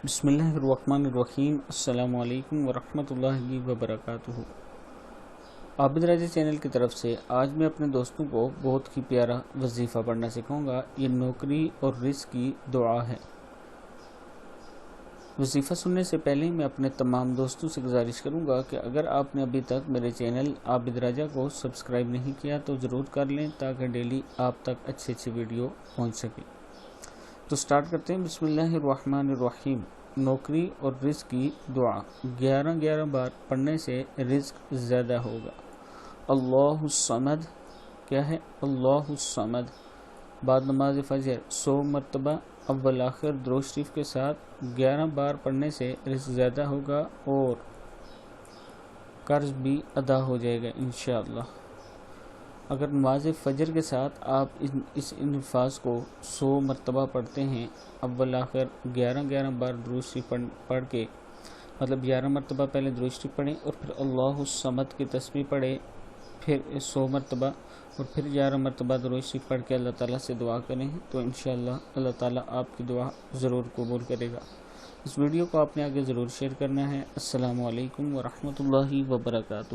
بسم اللہ الرحمن الرحیم۔ السلام علیکم ورحمۃ اللہ وبرکاتہ۔ عابد راجہ چینل کی طرف سے آج میں اپنے دوستوں کو بہت ہی پیارا وظیفہ پڑھنا سکھاؤں گا۔ یہ نوکری اور رزق کی دعا ہے۔ وظیفہ سننے سے پہلے میں اپنے تمام دوستوں سے گزارش کروں گا کہ اگر آپ نے ابھی تک میرے چینل عابد راجہ کو سبسکرائب نہیں کیا تو ضرور کر لیں تاکہ ڈیلی آپ تک اچھے ویڈیو پہنچ سکے۔ تو سٹارٹ کرتے ہیں۔ بسم اللہ الرحمن الرحیم۔ نوکری اور رزق کی دعا 11 بار پڑھنے سے رزق زیادہ ہوگا۔ اللہ الصمد کیا ہے؟ اللہ الصمد بعد نماز فجر 100 مرتبہ اول آخر درود شریف کے ساتھ 11 بار پڑھنے سے رزق زیادہ ہوگا اور قرض بھی ادا ہو جائے گا انشاءاللہ۔ اگر نماز فجر کے ساتھ آپ اس الفاظ کو 100 مرتبہ پڑھتے ہیں، اول آخر 11 بار درود شریف پڑھ کے، مطلب 11 مرتبہ پہلے درود شریف پڑھیں اور پھر اللہ الصمد کی تسبیح پڑھیں، پھر 100 مرتبہ اور پھر 11 مرتبہ درود شریف پڑھ کے اللہ تعالیٰ سے دعا کریں تو انشاءاللہ اللہ تعالیٰ آپ کی دعا ضرور قبول کرے گا۔ اس ویڈیو کو آپ نے آگے ضرور شیئر کرنا ہے۔ السلام علیکم ورحمۃ اللہ وبرکاتہ۔